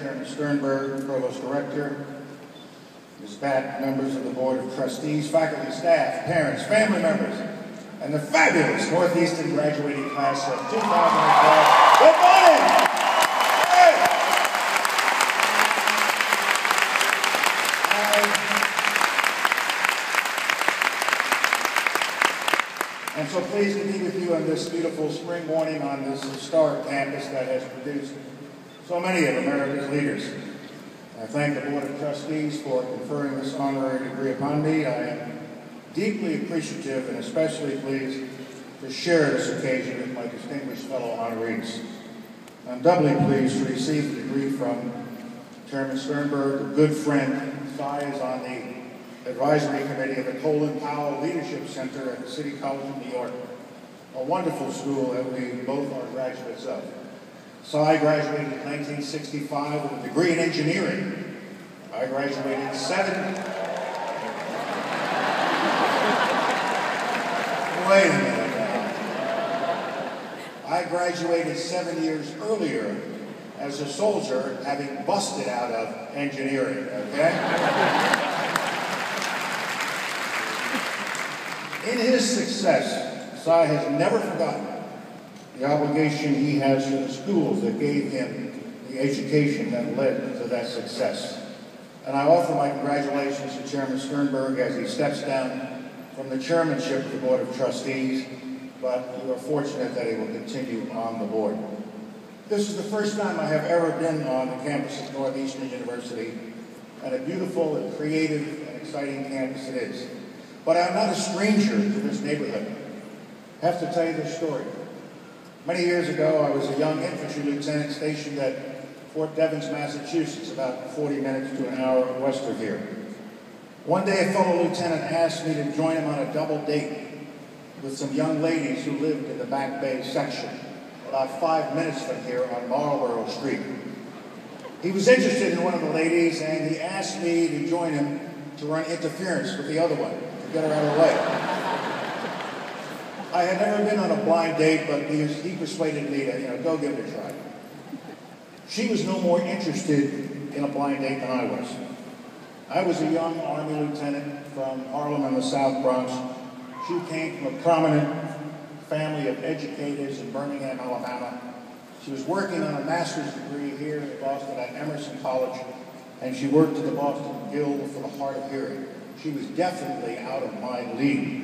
Chairman Sternberg, Provost Director, Ms. Batt, members of the Board of Trustees, faculty, staff, parents, family members, and the fabulous Northeastern graduating class of 2012. Good morning! I'm so pleased to be with you on this beautiful spring morning on this historic campus that has produced so many of America's leaders. I thank the Board of Trustees for conferring this honorary degree upon me. I am deeply appreciative and especially pleased to share this occasion with my distinguished fellow honorees. I'm doubly pleased to receive the degree from Chairman Sternberg, a good friend. Cy is on the advisory committee of the Colin Powell Leadership Center at the City College of New York, a wonderful school that we both are graduates of. Cy graduated in 1965 with a degree in engineering. I graduated Wait a minute now. I graduated 7 years earlier as a soldier, having busted out of engineering, okay? In his success, Cy has never forgotten the obligation he has to the schools that gave him the education that led to that success. And I offer my congratulations to Chairman Sternberg as he steps down from the chairmanship of the Board of Trustees, but we are fortunate that he will continue on the board. This is the first time I have ever been on the campus of Northeastern University, and a beautiful and creative and exciting campus it is. But I'm not a stranger to this neighborhood. I have to tell you this story. Many years ago, I was a young infantry lieutenant stationed at Fort Devens, Massachusetts, about 40 minutes to an hour west of here. One day, a fellow lieutenant asked me to join him on a double date with some young ladies who lived in the Back Bay section, about 5 minutes from here on Marlborough Street. He was interested in one of the ladies, and he asked me to join him to run interference with the other one, to get her out of the way. I had never been on a blind date, but he persuaded me to, go give it a try. She was no more interested in a blind date than I was. I was a young Army lieutenant from Harlem in the South Bronx. She came from a prominent family of educators in Birmingham, Alabama. She was working on a master's degree here in Boston at Emerson College, and she worked at the Boston Guild for the Hard of Hearing. She was definitely out of my league.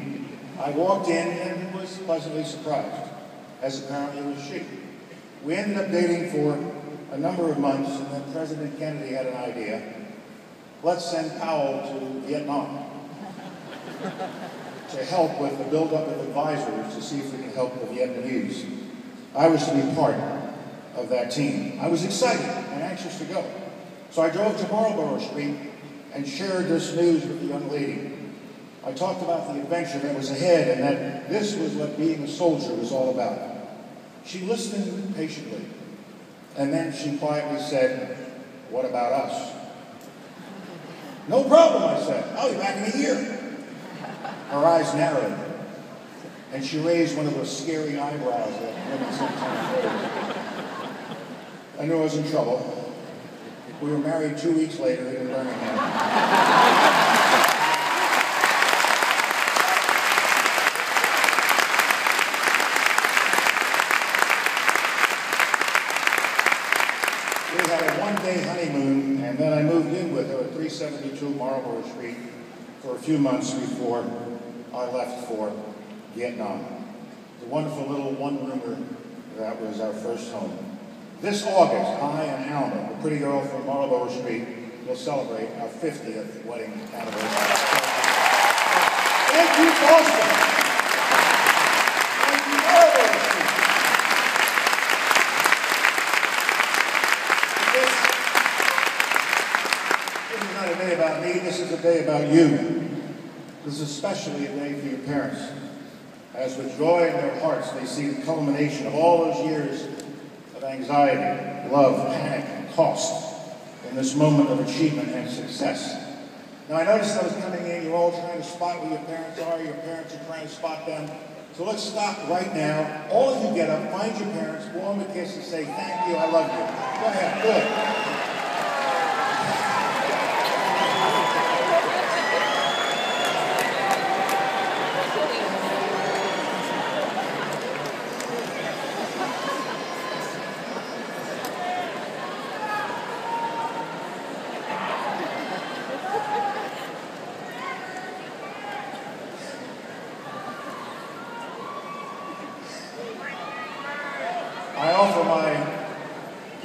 I walked in and was pleasantly surprised, as apparently was she. We ended up dating for a number of months, and then President Kennedy had an idea. Let's send Powell to Vietnam to help with the buildup of advisors to see if we can help the Vietnamese. I was to be part of that team. I was excited and anxious to go. So I drove to Marlborough Street and shared this news with the young lady. I talked about the adventure that was ahead and that this was what being a soldier was all about. She listened patiently, and then she quietly said, "What about us?" "No problem," I said. "I'll be back in a year." Her eyes narrowed, and she raised one of those scary eyebrows that women sometimes raise. I knew I was in trouble. We were married 2 weeks later in Birmingham. We had a one-day honeymoon, and then I moved in with her at 372 Marlborough Street for a few months before I left for Vietnam. The wonderful little one-roomer that was our first home. This August, I and Alma, the pretty girl from Marlborough Street, will celebrate our 50th wedding anniversary. Thank you, Boston! Thank you, Marlborough Street! This is not a day about me, this is a day about you. This is especially a day for your parents, as with joy in their hearts they see the culmination of all those years of anxiety, love, panic, and cost in this moment of achievement and success. Now, I noticed I was coming in, you're all trying to spot where your parents are, your parents are trying to spot them. So let's stop right now. All of you get up, find your parents, blow them a kiss and say, "Thank you, I love you." Go ahead, good.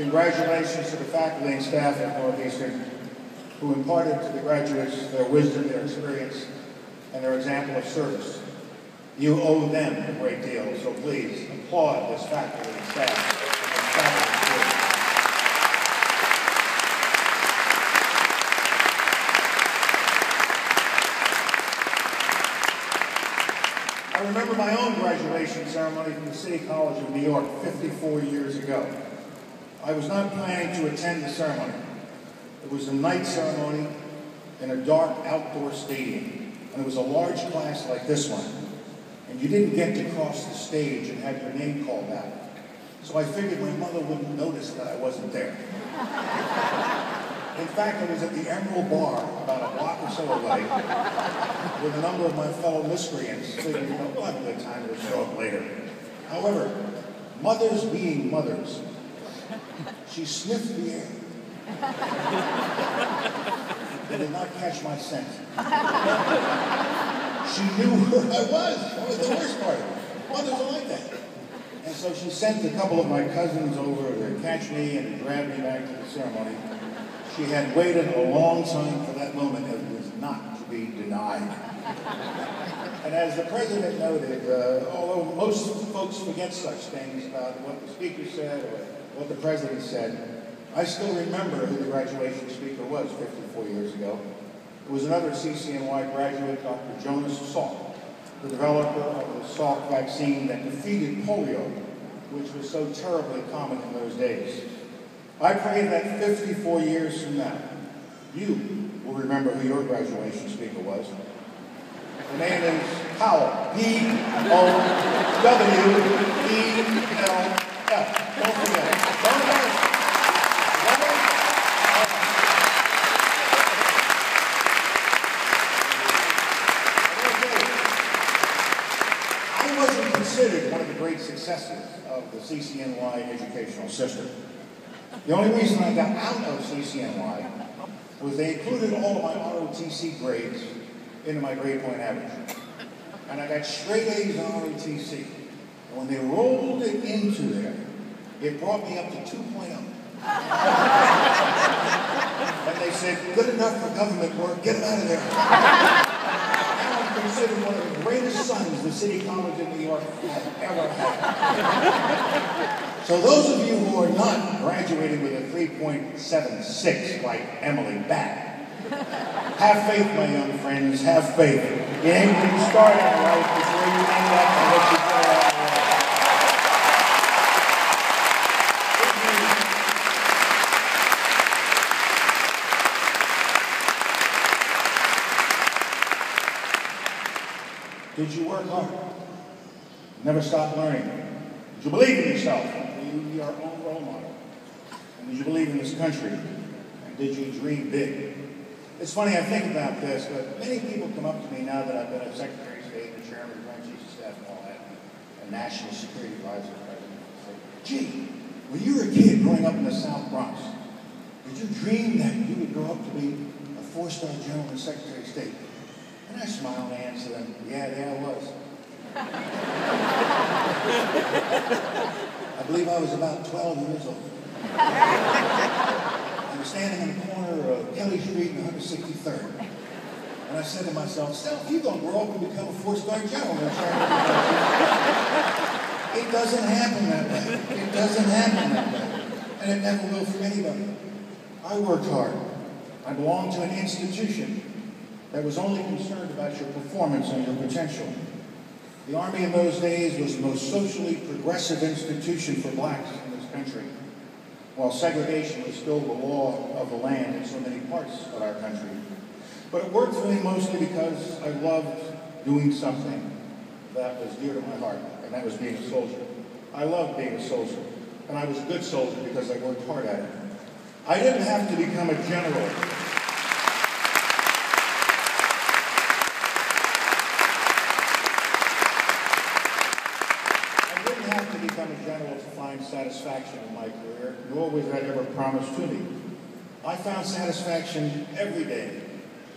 congratulations to the faculty and staff at Northeastern who imparted to the graduates their wisdom, their experience, and their example of service. You owe them a great deal, so please applaud this faculty and staff. I remember my own graduation ceremony from the City College of New York 54 years ago. I was not planning to attend the ceremony. It was a night ceremony in a dark outdoor stadium, and it was a large class like this one. And you didn't get to cross the stage and have your name called out. So I figured my mother wouldn't notice that I wasn't there. In fact, I was at the Emerald Bar, about a block or so away, with a number of my fellow miscreants, figuring, we'll have a good time, we'll show up later. However, mothers being mothers, she sniffed the air. They did not catch my scent. She knew where I was. That was the worst part. Mothers are like that. And so she sent a couple of my cousins over to catch me and to drag me back to the ceremony. She had waited a long time for that moment that was not to be denied. And as the president noted, although most folks forget such things about what the speaker said or what the president said, I still remember who the graduation speaker was 54 years ago. It was another CCNY graduate, Dr. Jonas Salk, the developer of the Salk vaccine that defeated polio, which was so terribly common in those days. I pray that 54 years from now, you will remember who your graduation speaker was. The name is Powell, P-O-W-E-L-F. Don't forget it. Don't forget it. I wasn't considered one of the great successes of the CCNY educational system. The only reason I got out of CCNY was they included all of my ROTC grades into my grade point average. And I got straight A's on ROTC. And when they rolled it into there, it brought me up to 2.0. And they said, good enough for government work, get him out of there. Now I'm considered one of the greatest sons the City College of New York has ever had. So those of you who are not graduating with a 3.76 like Emily Batt, have faith, my young friends, have faith. You ain't going to start in life before you end up and what you put out of the Did you work hard? Never stop learning? Did you believe in yourself? Did you be our own role model? And did you believe in this country? And did you dream big? It's funny, I think about this, but many people come up to me now that I've been a Secretary of State, and Chairman of the Joint Chiefs of Staff and all that, and National Security Advisor President, say, gee, when you were a kid growing up in the South Bronx, did you dream that you would grow up to be a 4-star general and Secretary of State? And I smile and I answer them, yeah, I was. I believe I was about 12 years old. I was standing in the corner of Kelly Street and 163rd. And I said to myself, Self, you're going to grow up and become a 4-star general. It doesn't happen that way. It doesn't happen that way. And it never will for anybody. I worked hard. I belonged to an institution that was only concerned about your performance and your potential. The Army in those days was the most socially progressive institution for blacks in this country, while segregation was still the law of the land in so many parts of our country. But it worked for me mostly because I loved doing something that was dear to my heart, and that was being a soldier. I loved being a soldier, and I was a good soldier because I worked hard at it. I didn't have to become a general. Become a general to find satisfaction in my career, nor was that ever promised to me. I found satisfaction every day,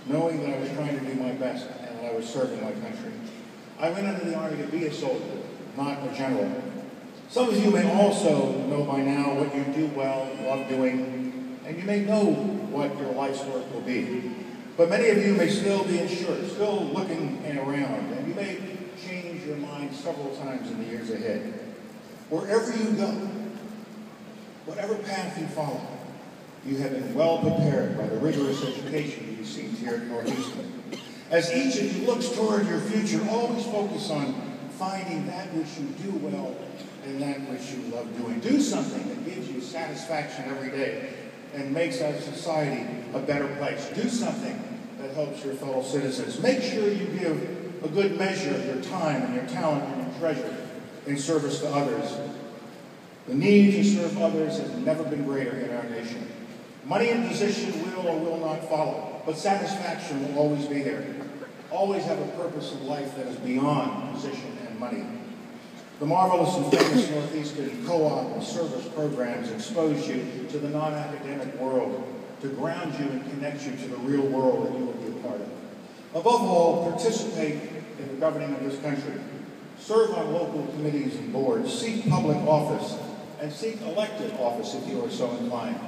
knowing that I was trying to do my best and that I was serving my country. I went into the Army to be a soldier, not a general. Some of you may also know by now what you do well, love doing, and you may know what your life's work will be. But many of you may still be unsure, still looking around, and you may change your mind several times in the years ahead. Wherever you go, whatever path you follow, you have been well prepared by the rigorous education you received here at Northeastern. As each of you looks toward your future, always focus on finding that which you do well and that which you love doing. Do something that gives you satisfaction every day and makes our society a better place. Do something that helps your fellow citizens. Make sure you give a good measure of your time and your talent and your treasure in service to others. The need to serve others has never been greater in our nation. Money and position will or will not follow, but satisfaction will always be there. Always have a purpose in life that is beyond position and money. The marvelous and famous Northeastern co-op and service programs expose you to the non-academic world, to ground you and connect you to the real world that you will be a part of. Above all, participate in the governing of this country. Serve on local committees and boards. Seek public office, and seek elected office if you are so inclined.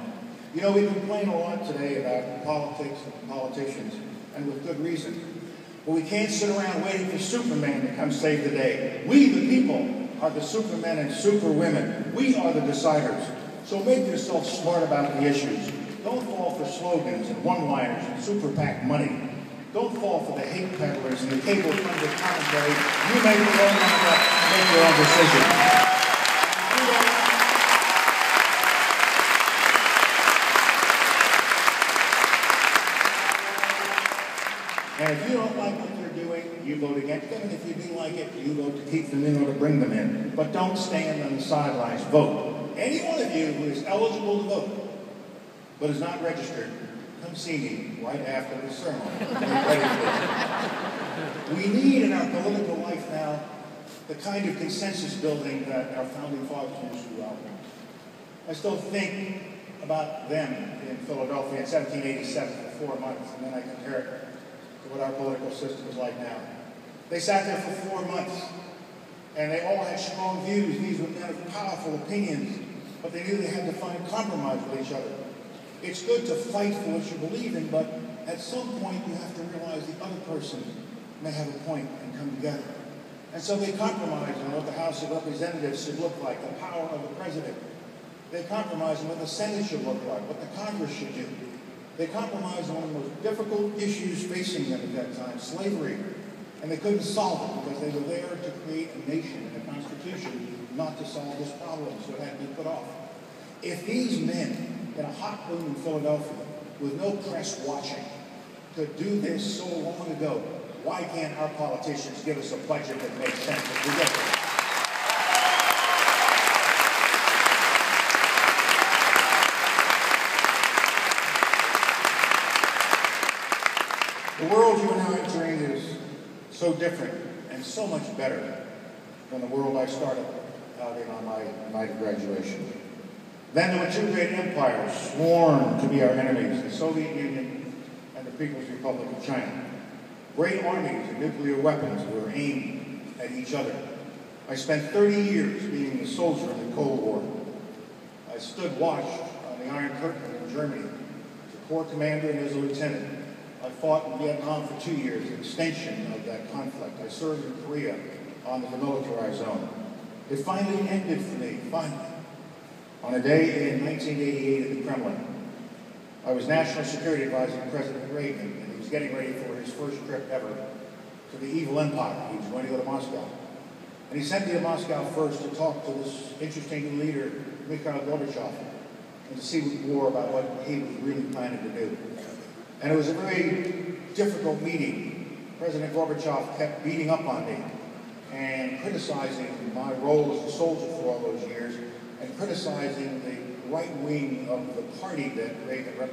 You know, we complain a lot today about politics and politicians, and with good reason. But we can't sit around waiting for Superman to come save the day. We, the people, are the supermen and superwomen. We are the deciders. So make yourself smart about the issues. Don't fall for slogans and one-liners and super PAC money. Don't fall for the hate peddlers and the cable-funded commentary. You make your own mind up and make your own decision. And if you don't like what they're doing, you vote against them. And if you do like it, you vote to keep them in or to bring them in. But don't stand on the sidelines. Vote. Any one of you who is eligible to vote, but is not registered, come see me right after the ceremony. We need in our political life now the kind of consensus building that our founding fathers used to outline. I still think about them in Philadelphia in 1787 for 4 months, and then I compare it to what our political system is like now. They sat there for 4 months, and they all had strong views. These were men of powerful opinions, but they knew they had to find compromise with each other. It's good to fight for what you believe in, but at some point you have to realize the other person may have a point and come together. And so they compromised on what the House of Representatives should look like, the power of the president. They compromised on what the Senate should look like, what the Congress should do. They compromised on one of the most difficult issues facing them at that time, slavery. And they couldn't solve it because they were there to create a nation and a constitution, not to solve this problem, so it had to be put off. If these men in a hot room in Philadelphia, with no press watching, could do this so long ago, why can't our politicians give us a budget that makes sense? The world you are now entering is so different and so much better than the world I started out in on my night of graduation. Then there were two great empires sworn to be our enemies, the Soviet Union and the People's Republic of China. Great armies and nuclear weapons were aimed at each other. I spent 30 years being a soldier in the Cold War. I stood watch on the Iron Curtain in Germany as a corps commander and as a lieutenant. I fought in Vietnam for 2 years, an extension of that conflict. I served in Korea on the demilitarized zone. It finally ended for me, finally, on a day in 1988 at the Kremlin. I was National Security Advisor to President Reagan, and he was getting ready for his first trip ever to the evil empire. He was going to go to Moscow. And he sent me to Moscow first to talk to this interesting new leader, Mikhail Gorbachev, and to see more about what he was really planning to do. And it was a very difficult meeting. President Gorbachev kept beating up on me and criticizing my role as a soldier for all those years and criticizing the right wing of the party that Reagan represented.